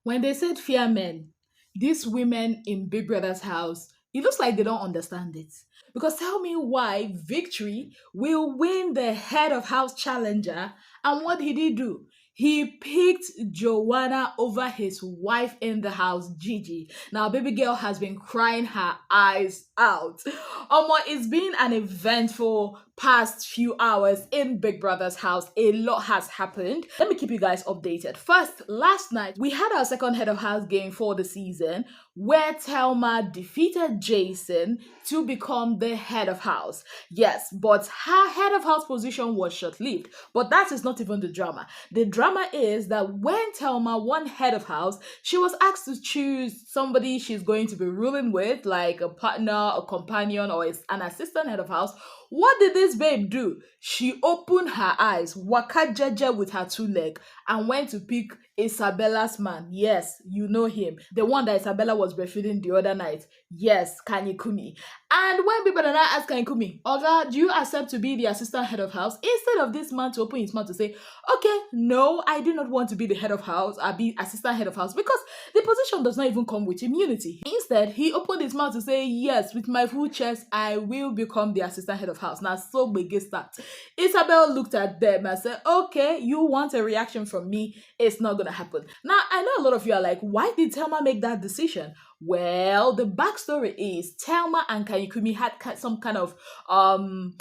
When they said fear men, these women in Big Brother's house, it looks like they don't understand it. Because tell me why Victory will win the head of house challenger, and what did he do? He picked Joanna over his wife in the house, Gigi. Now, baby girl has been crying her eyes out. It's been an eventful past few hours in Big Brother's house. A lot has happened. Let me keep you guys updated. First, last night we had our second head of house game for the season where Telma defeated Jason to become the head of house. Yes, but her head of house position was short-lived. But that is not even the drama. The drama is that when Telma won head of house, she was asked to choose somebody she's going to be ruling with, like a partner, a companion, or an assistant head of house. What did this babe do? She opened her eyes, waka jeje with her two legs, and went to pick Isabella's man. Yes, you know him. The one that Isabella was breastfeeding the other night. Yes, Kanyikumi. And when people are asked Kanyikumi, Oga, do you accept to be the assistant head of house? Instead of this man to open his mouth to say, okay, no, I do not want to be the head of house, I'll be assistant head of house, because the position does not even come with immunity. Instead, he opened his mouth to say, yes, with my full chest, I will become the assistant head of house. Now, so big start. Isabel looked at them and said, okay, you want a reaction from me, it's not gonna happen. Now, I know a lot of you are like, why did Thelma make that decision? Well, the backstory is Thelma and Kanyikumi had some kind of well,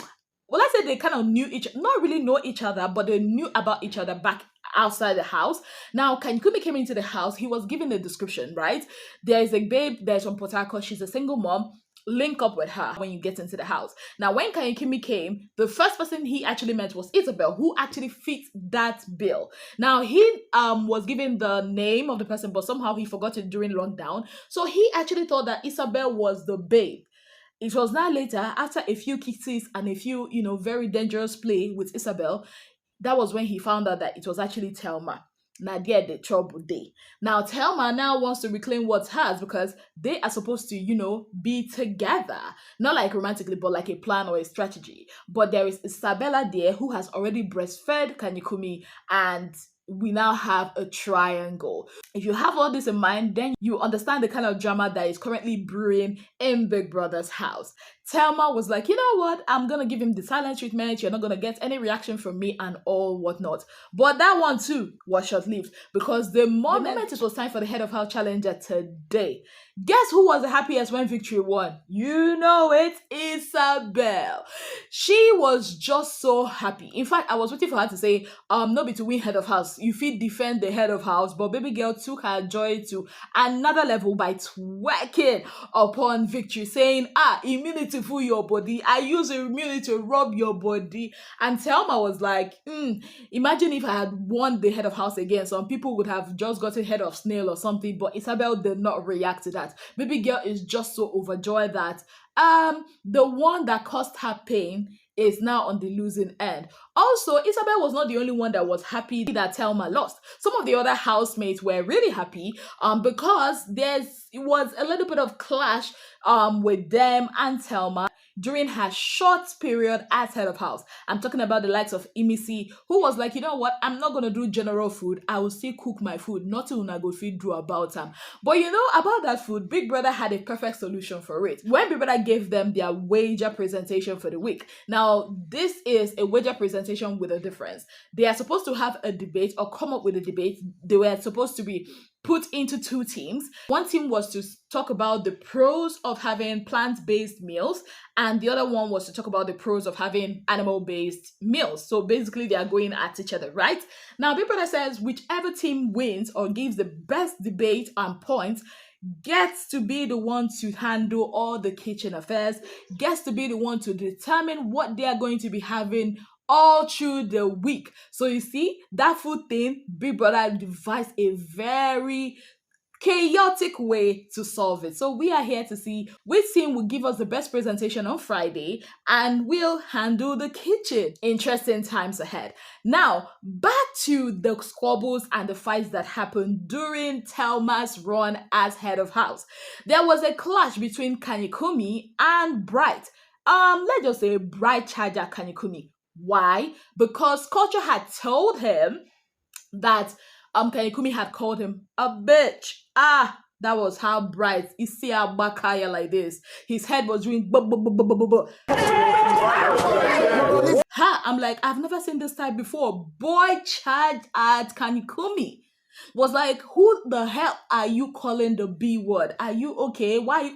let's say they kind of knew not really know each other, but they knew about each other back outside the house. Now, Kanyikumi came into the house. He was given the description, right? There is a babe that's from Port Harcourt. She's a single mom. Link up with her when you get into the house. Now, when Kanyikumi came, the first person he actually met was Isabel, who actually fit that bill. Now, he was given the name of the person, but somehow he forgot it during lockdown. So he actually thought that Isabel was the babe. It was now later, after a few kisses and a few, very dangerous play with Isabel, that was when he found out that it was actually Thelma. Now there the trouble day. Now Thelma now wants to reclaim what's hers because they are supposed to, be together. Not like romantically, but like a plan or a strategy. But there is Isabella there who has already breastfed Kanyikumi, and we now have a triangle. If you have all this in mind, then you understand the kind of drama that is currently brewing in Big Brother's house. Thelma was like, you know what? I'm gonna give him the silent treatment. You're not gonna get any reaction from me and all whatnot. But that one too was short-lived because the moment it was time for the head of house challenger today, guess who was the happiest when Victory won? You know it, Isabel. She was just so happy. In fact, I was waiting for her to say, no be to win head of house. You fit defend the head of house, but baby girl took her joy to another level by twerking upon Victory, saying, immunity for your body. I use immunity to rub your body. And Thelma was like, imagine if I had won the head of house again. Some people would have just gotten head of snail or something, but Isabel did not react to that. Baby girl is just so overjoyed that the one that caused her pain is now on the losing end. Also, Isabel was not the only one that was happy that Thelma lost. Some of the other housemates were really happy because it was a little bit of clash with them and Thelma during her short period as head of house. I'm talking about the likes of Imisi, who was like, you know what, I'm not going to do general food. I will still cook my food. Nothing una go feed do about them. But about that food, Big Brother had a perfect solution for it. When Big Brother gave them their wager presentation for the week. Now, this is a wager presentation with a difference. They are supposed to have a debate or come up with a debate. They were supposed to be put into two teams. One team was to talk about the pros of having plant-based meals, and the other one was to talk about the pros of having animal-based meals. So basically, they are going at each other, right? Now, Big Brother says whichever team wins or gives the best debate and points gets to be the one to handle all the kitchen affairs, gets to be the one to determine what they are going to be having all through the week. So you see, that food thing, Big Brother devised a very chaotic way to solve it. So we are here to see which team will give us the best presentation on Friday and will handle the kitchen. Interesting times ahead. Now, back to the squabbles and the fights that happened during Thelma's run as head of house. There was a clash between Kanyikumi and Bright. Let's just say Bright charger Kanyikumi. Why? Because culture had told him that Kanyikumi had called him a bitch. Ah, that was how bright. You see how Bakaya like this. His head was doing ha. I'm like, I've never seen this type before. Boy charged at Kanyikumi. Was like, who the hell are you calling the B word? Are you okay? Why?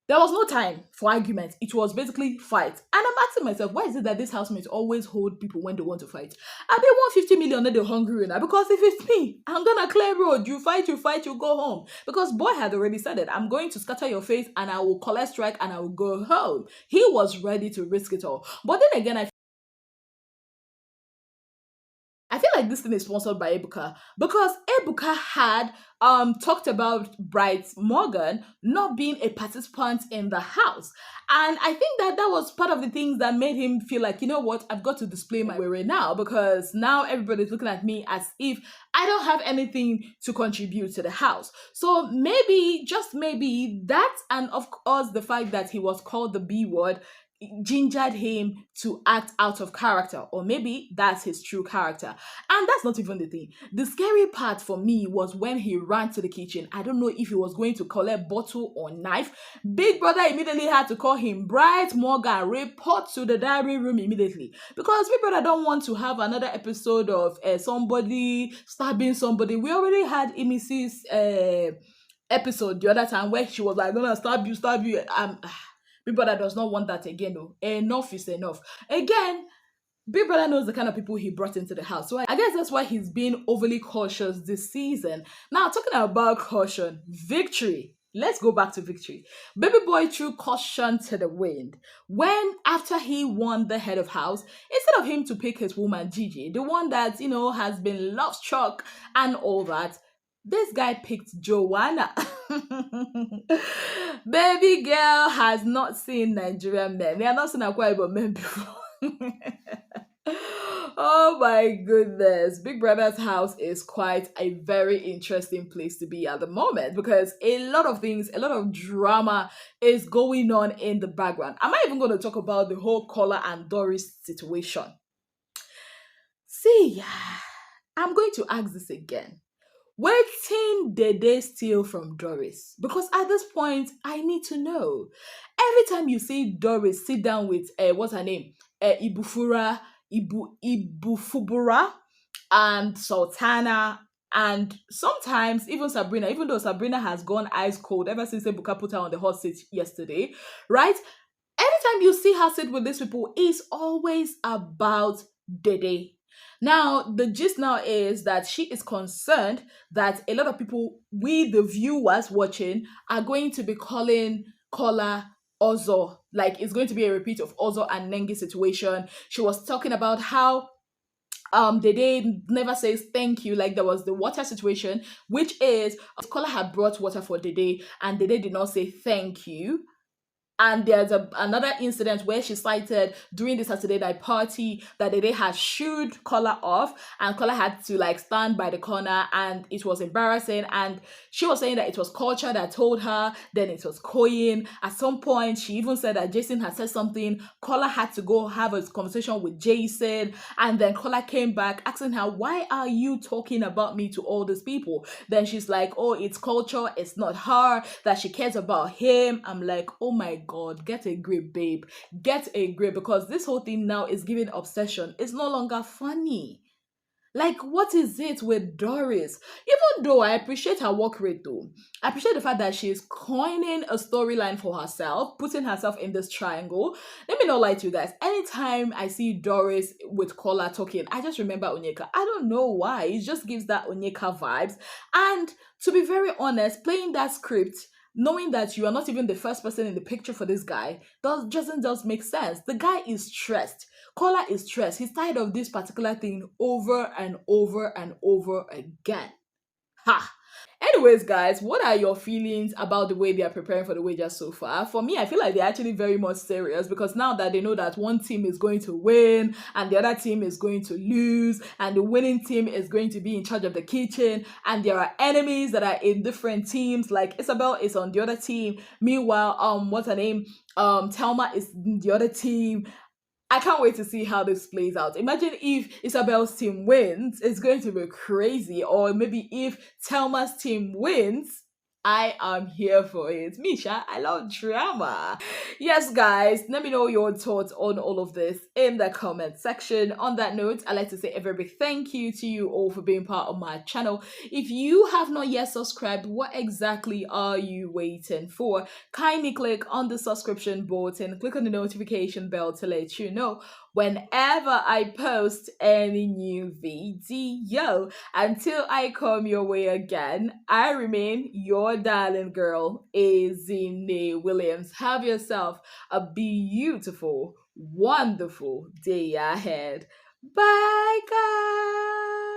There was no time for argument. It was basically fight. And I'm asking myself, why is it that these housemates always hold people when they want to fight? I pay 150 million and they're hungry now. Because if it's me, I'm gonna clear road. You fight, you go home. Because boy had already said it. I'm going to scatter your face and I will collect strike and I will go home. He was ready to risk it all. But then again, I feel like this thing is sponsored by Ebuka because Ebuka had talked about Bright Morgan not being a participant in the house. And I think that that was part of the things that made him feel like, you know what, I've got to display my way now because now everybody's looking at me as if I don't have anything to contribute to the house. So maybe, just maybe, that and of course the fact that he was called the B word gingered him to act out of character, or maybe that's his true character. And that's not even the thing. The scary part for me was when he ran to the kitchen. I don't know if he was going to collect bottle or knife. Big brother immediately had to call him Bright Morgan, report to the diary room immediately, because Big brother don't want to have another episode of somebody stabbing somebody. We already had Imisy's episode the other time where she was like, gonna stab you. Big Brother does not want that again, though. Enough is enough. Again, Big Brother knows the kind of people he brought into the house. So I guess that's why he's being overly cautious this season. Now, talking about caution, Victory. Let's go back to Victory. Baby boy threw caution to the wind when, after he won the head of house, instead of him to pick his woman Gigi, the one that, you know, has been love struck and all that, this guy picked Joanna. Baby girl has not seen Nigerian men. They have not seen Akwa Ibom men before. Oh my goodness. Big Brother's house is quite a very interesting place to be at the moment because a lot of things, a lot of drama is going on in the background. I'm not even going to talk about the whole Cola and Doris situation. See, I'm going to ask this again. Waiting did they steal from Doris? Because at this point, I need to know. Every time you see Doris sit down with, what's her name? Ibufubura, and Sultana, and sometimes even Sabrina, even though Sabrina has gone ice cold ever since Ebuka put her on the hot seat yesterday, right? Anytime you see her sit with these people, it's always about Dede. Now, the gist now is that she is concerned that a lot of people, we the viewers watching, are going to be calling Kola Ozo. Like it's going to be a repeat of Ozo and Nengi situation. She was talking about how Dede never says thank you. Like there was the water situation, which is Kola had brought water for Dede and Dede did not say thank you. And there's another incident where she cited during the Saturday night party that they had shooed Kola off and Kola had to like stand by the corner and it was embarrassing. And she was saying that it was culture that told her, then it was Koyin. At some point, she even said that Jason had said something. Kola had to go have a conversation with Jason. And then Kola came back asking her, why are you talking about me to all these people? Then she's like, oh, it's culture. It's not her, that she cares about him. I'm like, oh my God, get a grip, babe. Get a grip, because this whole thing now is giving obsession. It's no longer funny. Like, what is it with Doris? Even though I appreciate her work rate, though, I appreciate the fact that she's coining a storyline for herself, putting herself in this triangle. Let me not lie to you guys. Anytime I see Doris with Kola talking, I just remember Onyeka. I don't know why. It just gives that Onyeka vibes. And to be very honest, playing that script, knowing that you are not even the first person in the picture for this guy, doesn't make sense. The guy is stressed. Kola is stressed. He's tired of this particular thing over and over and over again. Ha! Anyways, guys, what are your feelings about the way they are preparing for the wagers so far? For me, I feel like they're actually very much serious because now that they know that one team is going to win and the other team is going to lose and the winning team is going to be in charge of the kitchen and there are enemies that are in different teams, like Isabel is on the other team. Meanwhile, what's her name? Telma is in the other team. I can't wait to see how this plays out. Imagine if Isabel's team wins, it's going to be crazy. Or maybe if Telma's team wins, I am here for it. Misha, I love drama. Yes, guys, let me know your thoughts on all of this in the comment section. On that note, I'd like to say a very big thank you to you all for being part of my channel. If you have not yet subscribed, what exactly are you waiting for? Kindly click on the subscription button, click on the notification bell to let you know whenever I post any new video. Until I come your way again, I remain your darling girl, Ezinnemwilliams. Have yourself a beautiful, wonderful day ahead. Bye, guys.